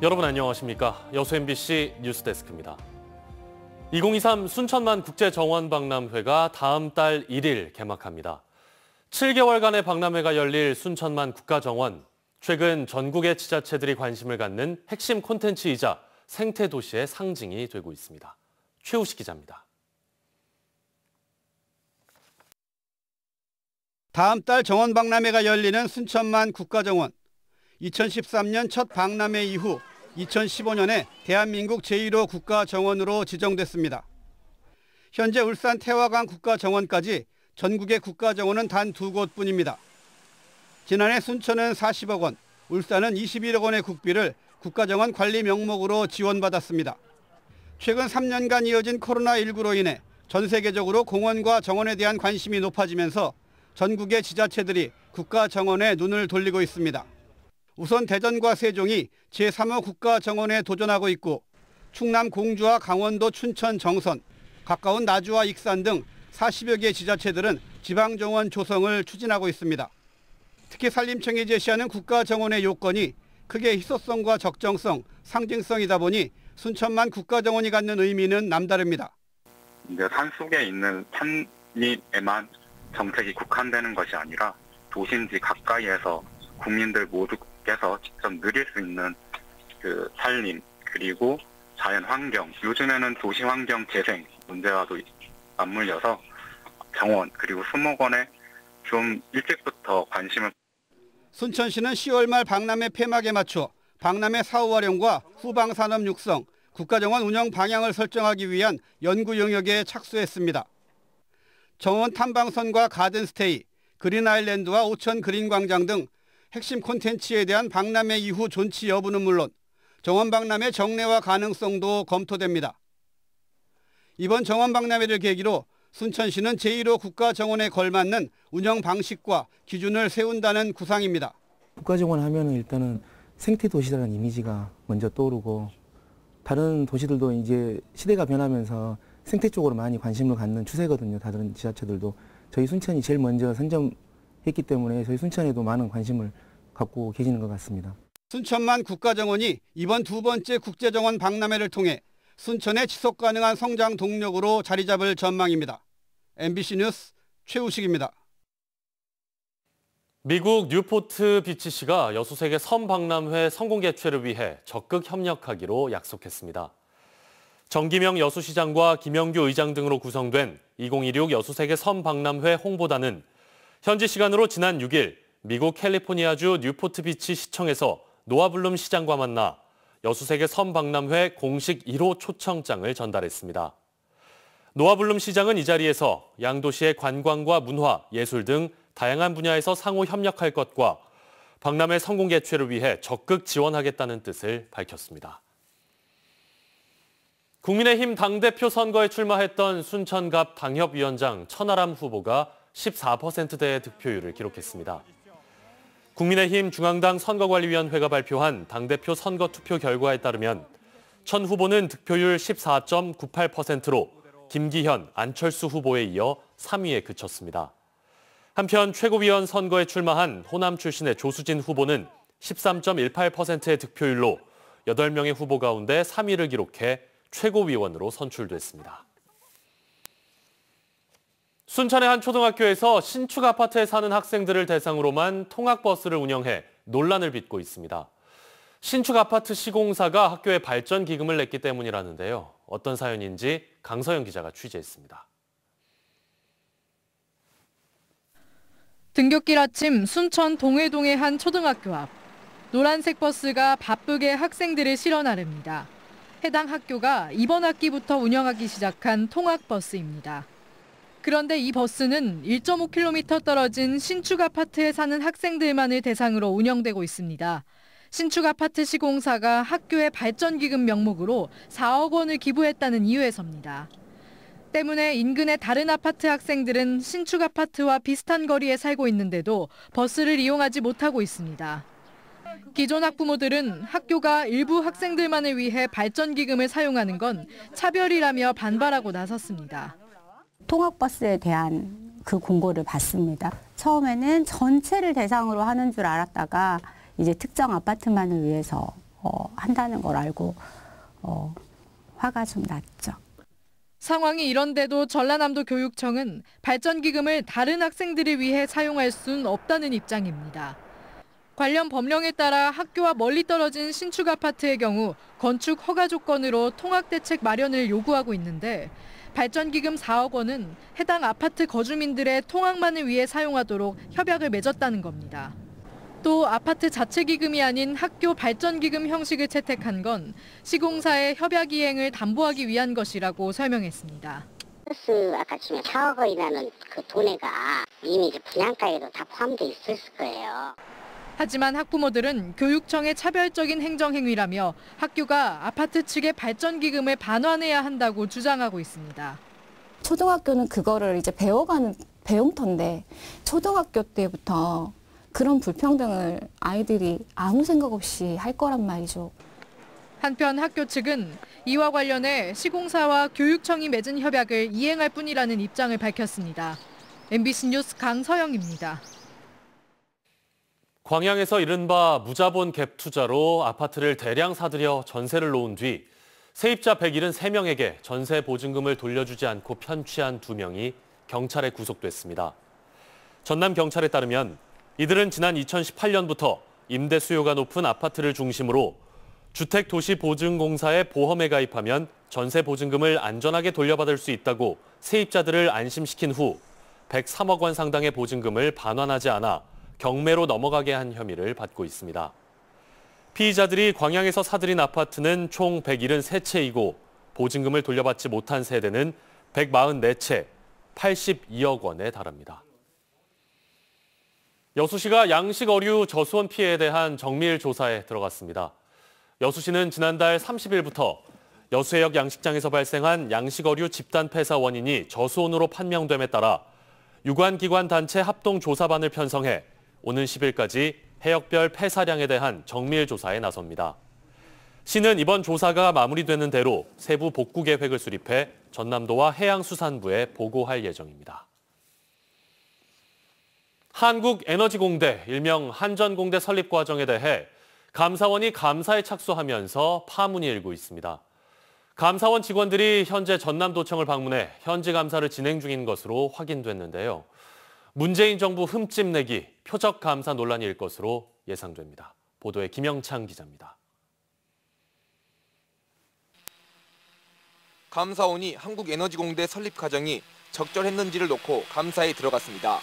여러분 안녕하십니까? 여수 MBC 뉴스데스크입니다. 2023 순천만 국제정원박람회가 다음 달 1일 개막합니다. 7개월간의 박람회가 열릴 순천만 국가정원. 최근 전국의 지자체들이 관심을 갖는 핵심 콘텐츠이자 생태도시의 상징이 되고 있습니다. 최우식 기자입니다. 다음 달 정원박람회가 열리는 순천만 국가정원. 2013년 첫 박람회 이후 2015년에 대한민국 제1호 국가정원으로 지정됐습니다. 현재 울산 태화강 국가정원까지 전국의 국가정원은 단 2곳뿐입니다. 지난해 순천은 40억 원, 울산은 21억 원의 국비를 국가정원 관리 명목으로 지원받았습니다. 최근 3년간 이어진 코로나19로 인해 전 세계적으로 공원과 정원에 대한 관심이 높아지면서 전국의 지자체들이 국가정원에 눈을 돌리고 있습니다. 우선 대전과 세종이 제3호 국가정원에 도전하고 있고 충남 공주와 강원도 춘천 정선, 가까운 나주와 익산 등 40여 개 지자체들은 지방정원 조성을 추진하고 있습니다. 특히 산림청이 제시하는 국가정원의 요건이 크게 희소성과 적정성, 상징성이다 보니 순천만 국가정원이 갖는 의미는 남다릅니다. 이제 산속에 있는 산림에만 정책이 국한되는 것이 아니라 도심지 가까이에서 국민들 모두께서 직접 누릴 수 있는 그 산림 그리고 자연 환경, 요즘에는 도시 환경 재생 문제와도 맞물려서 정원 그리고 수목원에 좀 일찍부터 관심을. 순천시는 10월 말 박람회 폐막에 맞춰 박람회 사후 활용과 후방 산업 육성, 국가정원 운영 방향을 설정하기 위한 연구 영역에 착수했습니다. 정원 탐방선과 가든스테이, 그린아일랜드와 오천 그린광장 등 핵심 콘텐츠에 대한 박람회 이후 존치 여부는 물론 정원 박람회 정례화 가능성도 검토됩니다. 이번 정원 박람회를 계기로 순천시는 제1호 국가정원에 걸맞는 운영 방식과 기준을 세운다는 구상입니다. 국가정원 하면은 일단은 생태도시라는 이미지가 먼저 떠오르고 다른 도시들도 이제 시대가 변하면서 생태 쪽으로 많이 관심을 갖는 추세거든요. 다른 지자체들도. 저희 순천이 제일 먼저 선점했기 때문에 저희 순천에도 많은 관심을 갖고 계시는 것 같습니다. 순천만 국가정원이 이번 두 번째 국제정원 박람회를 통해 순천의 지속가능한 성장 동력으로 자리 잡을 전망입니다. MBC 뉴스 최우식입니다. 미국 뉴포트 비치시가 여수세계 섬박람회 성공 개최를 위해 적극 협력하기로 약속했습니다. 정기명 여수시장과 김영규 의장 등으로 구성된 2016 여수세계 섬박람회 홍보단은 현지 시간으로 지난 6일 미국 캘리포니아주 뉴포트 비치 시청에서 노아블룸 시장과 만나 여수세계 섬박람회 공식 1호 초청장을 전달했습니다. 노아블룸 시장은 이 자리에서 양도시의 관광과 문화, 예술 등 다양한 분야에서 상호 협력할 것과 박람회 성공 개최를 위해 적극 지원하겠다는 뜻을 밝혔습니다. 국민의힘 당대표 선거에 출마했던 순천갑 당협위원장 천하람 후보가 14%대의 득표율을 기록했습니다. 국민의힘 중앙당 선거관리위원회가 발표한 당대표 선거 투표 결과에 따르면 천 후보는 득표율 14.98%로 김기현, 안철수 후보에 이어 3위에 그쳤습니다. 한편 최고위원 선거에 출마한 호남 출신의 조수진 후보는 13.18%의 득표율로 8명의 후보 가운데 3위를 기록해 최고위원으로 선출됐습니다. 순천의 한 초등학교에서 신축 아파트에 사는 학생들을 대상으로만 통학버스를 운영해 논란을 빚고 있습니다. 신축 아파트 시공사가 학교에 발전 기금을 냈기 때문이라는데요. 어떤 사연인지 강서영 기자가 취재했습니다. 등굣길 아침 순천 동해동의 한 초등학교 앞. 노란색 버스가 바쁘게 학생들을 실어 나릅니다. 해당 학교가 이번 학기부터 운영하기 시작한 통학버스입니다. 그런데 이 버스는 1.5km 떨어진 신축 아파트에 사는 학생들만을 대상으로 운영되고 있습니다. 신축 아파트 시공사가 학교의 발전기금 명목으로 4억 원을 기부했다는 이유에서입니다. 때문에 인근의 다른 아파트 학생들은 신축 아파트와 비슷한 거리에 살고 있는데도 버스를 이용하지 못하고 있습니다. 기존 학부모들은 학교가 일부 학생들만을 위해 발전기금을 사용하는 건 차별이라며 반발하고 나섰습니다. 통학버스에 대한 그 공고를 받습니다. 처음에는 전체를 대상으로 하는 줄 알았다가 이제 특정 아파트만을 위해서 한다는 걸 알고 화가 좀 났죠. 상황이 이런데도 전라남도 교육청은 발전기금을 다른 학생들을 위해 사용할 수는 없다는 입장입니다. 관련 법령에 따라 학교와 멀리 떨어진 신축 아파트의 경우 건축 허가 조건으로 통학대책 마련을 요구하고 있는데 발전기금 4억 원은 해당 아파트 거주민들의 통학만을 위해 사용하도록 협약을 맺었다는 겁니다. 또 아파트 자체 기금이 아닌 학교 발전기금 형식을 채택한 건 시공사의 협약 이행을 담보하기 위한 것이라고 설명했습니다. 버스 아까 치면 4억 원이라는 그 돈에가 이미 이제 분양가에도 다 포함되어 있을 거예요. 하지만 학부모들은 교육청의 차별적인 행정행위라며 학교가 아파트 측의 발전기금을 반환해야 한다고 주장하고 있습니다. 초등학교는 그거를 이제 배워가는 배움터인데 초등학교 때부터 그런 불평등을 아이들이 아무 생각 없이 할 거란 말이죠. 한편 학교 측은 이와 관련해 시공사와 교육청이 맺은 협약을 이행할 뿐이라는 입장을 밝혔습니다. MBC 뉴스 강서영입니다. 광양에서 이른바 무자본 갭 투자로 아파트를 대량 사들여 전세를 놓은 뒤 세입자 173명에게 전세 보증금을 돌려주지 않고 편취한 2명이 경찰에 구속됐습니다. 전남경찰에 따르면 이들은 지난 2018년부터 임대 수요가 높은 아파트를 중심으로 주택도시보증공사의 보험에 가입하면 전세 보증금을 안전하게 돌려받을 수 있다고 세입자들을 안심시킨 후 103억 원 상당의 보증금을 반환하지 않아 경매로 넘어가게 한 혐의를 받고 있습니다. 피의자들이 광양에서 사들인 아파트는 총 173채이고 보증금을 돌려받지 못한 세대는 144채, 82억 원에 달합니다. 여수시가 양식 어류 저수원 피해에 대한 정밀 조사에 들어갔습니다. 여수시는 지난달 30일부터 여수해역 양식장에서 발생한 양식 어류 집단 폐사 원인이 저수온으로 판명됨에 따라 유관기관 단체 합동조사반을 편성해 오는 10일까지 해역별 폐사량에 대한 정밀 조사에 나섭니다. 시는 이번 조사가 마무리되는 대로 세부 복구 계획을 수립해 전남도와 해양수산부에 보고할 예정입니다. 한국에너지공대, 일명 한전공대 설립 과정에 대해 감사원이 감사에 착수하면서 파문이 일고 있습니다. 감사원 직원들이 현재 전남도청을 방문해 현지 감사를 진행 중인 것으로 확인됐는데요. 문재인 정부 흠집내기, 표적 감사 논란이 일 것으로 예상됩니다. 보도에 김영창 기자입니다. 감사원이 한국에너지공대 설립 과정이 적절했는지를 놓고 감사에 들어갔습니다.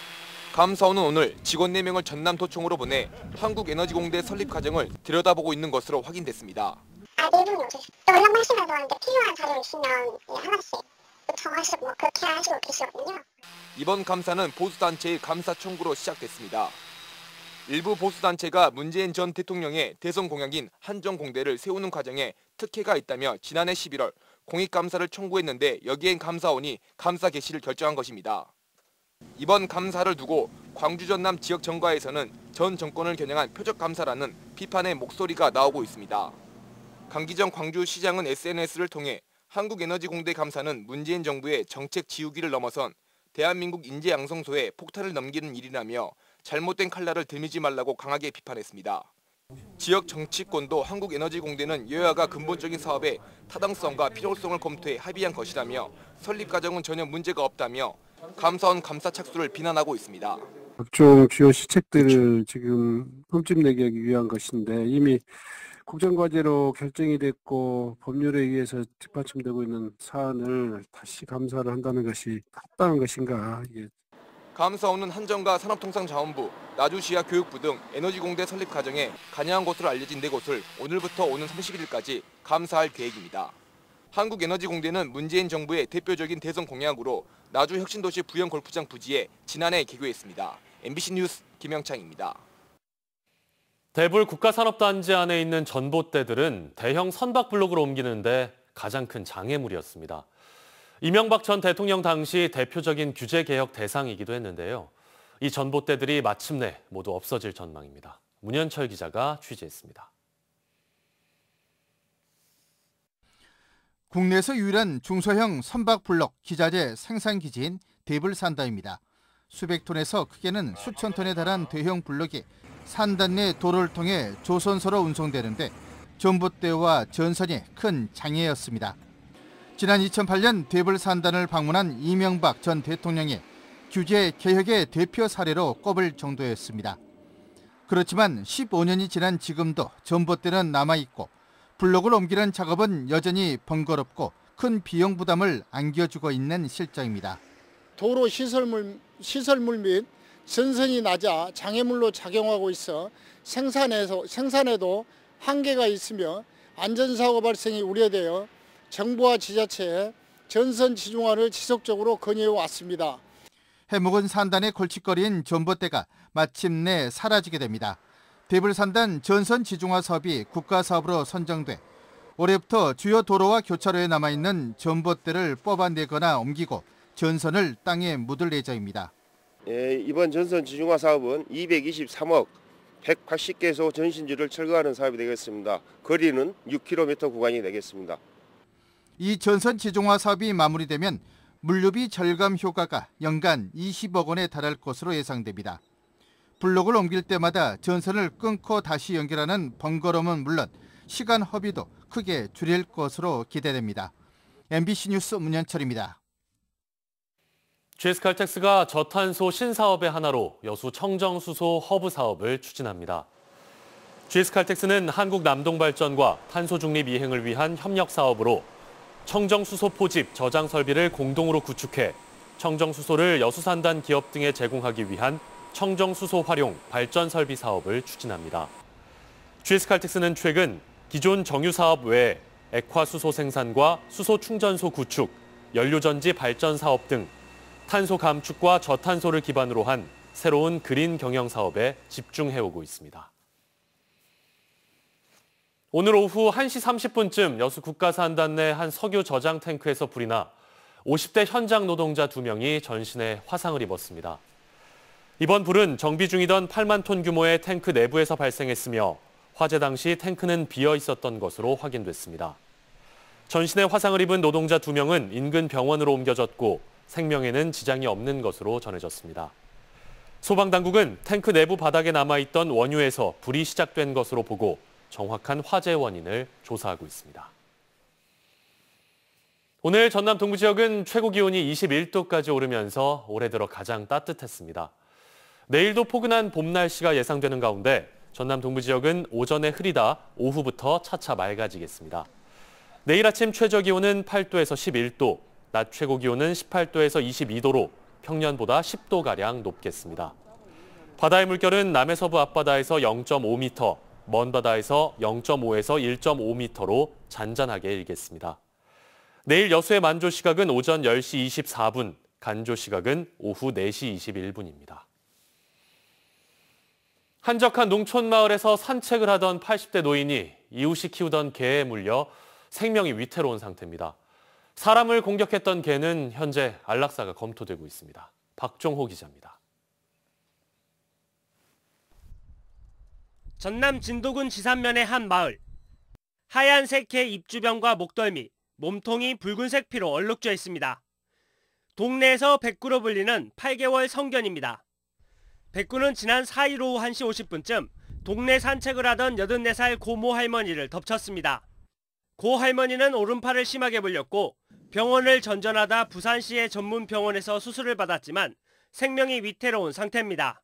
감사원은 오늘 직원 4명을 전남도청으로 보내 한국에너지공대 설립 과정을 들여다보고 있는 것으로 확인됐습니다. 내부는 또 연락하시라고 하는데 필요한 자료 있으면 하나씩 요청하시고 그렇게 하시고 계시거든요. 이번 감사는 보수단체의 감사 청구로 시작됐습니다. 일부 보수단체가 문재인 전 대통령의 대선 공약인 한전공대를 세우는 과정에 특혜가 있다며 지난해 11월 공익감사를 청구했는데 여기엔 감사원이 감사 개시를 결정한 것입니다. 이번 감사를 두고 광주 전남 지역 정가에서는 전 정권을 겨냥한 표적감사라는 비판의 목소리가 나오고 있습니다. 강기정 광주시장은 SNS를 통해 한국에너지공대 감사는 문재인 정부의 정책 지우기를 넘어선 대한민국 인재 양성소에 폭탄을 넘기는 일이라며 잘못된 칼날을 들이지 말라고 강하게 비판했습니다. 지역 정치권도 한국에너지공대는 여야가 근본적인 사업의 타당성과 필요성을 검토해 합의한 것이라며 설립 과정은 전혀 문제가 없다며 감사원 감사 착수를 비난하고 있습니다. 각종 주요 시책들을 지금 흠집내기 하기 위한 것인데 이미 국정과제로 결정이 됐고 법률에 의해서 뒷받침되고 있는 사안을 다시 감사를 한다는 것이 합당한 것인가. 감사원은 한전과 산업통상자원부, 나주시와 교육부 등 에너지공대 설립 과정에 관여한 것으로 알려진 4곳을 오늘부터 오는 31일까지 감사할 계획입니다. 한국에너지공대는 문재인 정부의 대표적인 대선 공약으로 나주 혁신도시 부영 골프장 부지에 지난해 개교했습니다. MBC 뉴스 김영창입니다. 대불 국가산업단지 안에 있는 전봇대들은 대형 선박블록으로 옮기는데 가장 큰 장애물이었습니다. 이명박 전 대통령 당시 대표적인 규제개혁 대상이기도 했는데요. 이 전봇대들이 마침내 모두 없어질 전망입니다. 문현철 기자가 취재했습니다. 국내에서 유일한 중소형 선박블록 기자재 생산기지인 대불산다입니다. 수백 톤에서 크게는 수천 톤에 달한 대형 블록이 산단 내 도로를 통해 조선소로 운송되는데 전봇대와 전선이 큰 장애였습니다. 지난 2008년 대불산단을 방문한 이명박 전 대통령이 규제 개혁의 대표 사례로 꼽을 정도였습니다. 그렇지만 15년이 지난 지금도 전봇대는 남아있고 블록을 옮기는 작업은 여전히 번거롭고 큰 비용 부담을 안겨주고 있는 실정입니다. 도로 시설물 및 전선이 낮아 장애물로 작용하고 있어 생산에도 한계가 있으며 안전사고 발생이 우려되어 정부와 지자체에 전선 지중화를 지속적으로 건의해 왔습니다. 해묵은 산단의 골칫거리인 전봇대가 마침내 사라지게 됩니다. 대불산단 전선 지중화 사업이 국가사업으로 선정돼 올해부터 주요 도로와 교차로에 남아있는 전봇대를 뽑아내거나 옮기고 전선을 땅에 묻을 예정입니다. 이번 전선 지중화 사업은 223억 180개소 전신주를 철거하는 사업이 되겠습니다. 거리는 6km 구간이 되겠습니다. 이 전선 지중화 사업이 마무리되면 물류비 절감 효과가 연간 20억 원에 달할 것으로 예상됩니다. 블록을 옮길 때마다 전선을 끊고 다시 연결하는 번거로움은 물론 시간 허비도 크게 줄일 것으로 기대됩니다. MBC 뉴스 문현철입니다. GS칼텍스가 저탄소 신사업의 하나로 여수 청정수소 허브 사업을 추진합니다. GS칼텍스는 한국 남동발전과 탄소 중립 이행을 위한 협력 사업으로 청정수소 포집, 저장 설비를 공동으로 구축해 청정수소를 여수산단 기업 등에 제공하기 위한 청정수소 활용 발전 설비 사업을 추진합니다. GS칼텍스는 최근 기존 정유 사업 외에 액화수소 생산과 수소 충전소 구축, 연료전지 발전 사업 등 탄소 감축과 저탄소를 기반으로 한 새로운 그린 경영 사업에 집중해오고 있습니다. 오늘 오후 1시 30분쯤 여수 국가산단 내 한 석유 저장 탱크에서 불이 나 50대 현장 노동자 2명이 전신에 화상을 입었습니다. 이번 불은 정비 중이던 8만 톤 규모의 탱크 내부에서 발생했으며 화재 당시 탱크는 비어 있었던 것으로 확인됐습니다. 전신에 화상을 입은 노동자 2명은 인근 병원으로 옮겨졌고 생명에는 지장이 없는 것으로 전해졌습니다. 소방당국은 탱크 내부 바닥에 남아있던 원유에서 불이 시작된 것으로 보고 정확한 화재 원인을 조사하고 있습니다. 오늘 전남 동부 지역은 최고 기온이 21도까지 오르면서 올해 들어 가장 따뜻했습니다. 내일도 포근한 봄 날씨가 예상되는 가운데 전남 동부 지역은 오전에 흐리다 오후부터 차차 맑아지겠습니다. 내일 아침 최저 기온은 8도에서 11도, 낮 최고 기온은 18도에서 22도로 평년보다 10도가량 높겠습니다. 바다의 물결은 남해서부 앞바다에서 0.5m, 먼 바다에서 0.5에서 1.5m로 잔잔하게 일겠습니다. 내일 여수의 만조 시각은 오전 10시 24분, 간조 시각은 오후 4시 21분입니다. 한적한 농촌 마을에서 산책을 하던 80대 노인이 이웃이 키우던 개에 물려 생명이 위태로운 상태입니다. 사람을 공격했던 개는 현재 안락사가 검토되고 있습니다. 박종호 기자입니다. 전남 진도군 지산면의 한 마을. 하얀색 개 입주변과 목덜미, 몸통이 붉은색 피로 얼룩져 있습니다. 동네에서 백구로 불리는 8개월 성견입니다. 백구는 지난 4일 오후 1시 50분쯤 동네 산책을 하던 84살 고모 할머니를 덮쳤습니다. 고 할머니는 오른팔을 심하게 불렸고 병원을 전전하다 부산시의 전문 병원에서 수술을 받았지만 생명이 위태로운 상태입니다.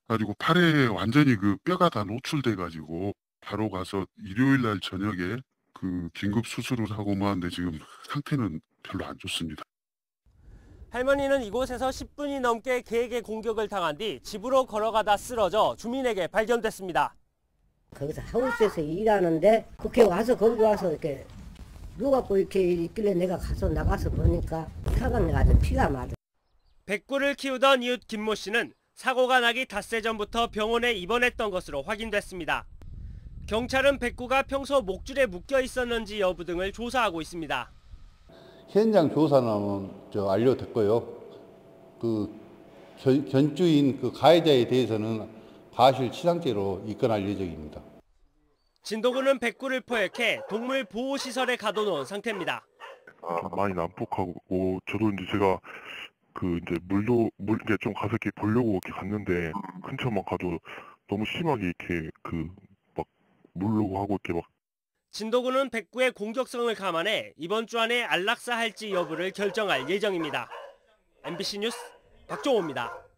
가지고 팔에 완전히 그 뼈가 다 노출돼가지고 바로 가서 일요일 날 저녁에 그 긴급 수술을 하고 마는데 지금 상태는 별로 안 좋습니다. 할머니는 이곳에서 10분이 넘게 개에게 공격을 당한 뒤 집으로 걸어가다 쓰러져 주민에게 발견됐습니다. 거기서 하우스에서 일하는데 그렇게 와서 거기 와서 이렇게 누워갖고 이렇게 있길래 내가 가서 나가서 보니까 차가 나가서 피가 맞아. 백구를 키우던 이웃 김모 씨는 사고가 나기 닷새 전부터 병원에 입원했던 것으로 확인됐습니다. 경찰은 백구가 평소 목줄에 묶여 있었는지 여부 등을 조사하고 있습니다. 현장 조사는 완료됐고요. 그 견주인 그 가해자에 대해서는 과실치상죄로 입건할 예정입니다. 진도군은 백구를 포획해 동물 보호시설에 가둬놓은 상태입니다. 많이 난폭하고 저도 이제 제가 그 이제 물게 좀 가서 이렇게 보려고 이렇게 갔는데 근처만 가도 너무 심하게 이렇게 그 막 물르고 하고 이렇게 막. 진도군은 백구의 공격성을 감안해 이번 주 안에 안락사할지 여부를 결정할 예정입니다. MBC 뉴스 박종호입니다.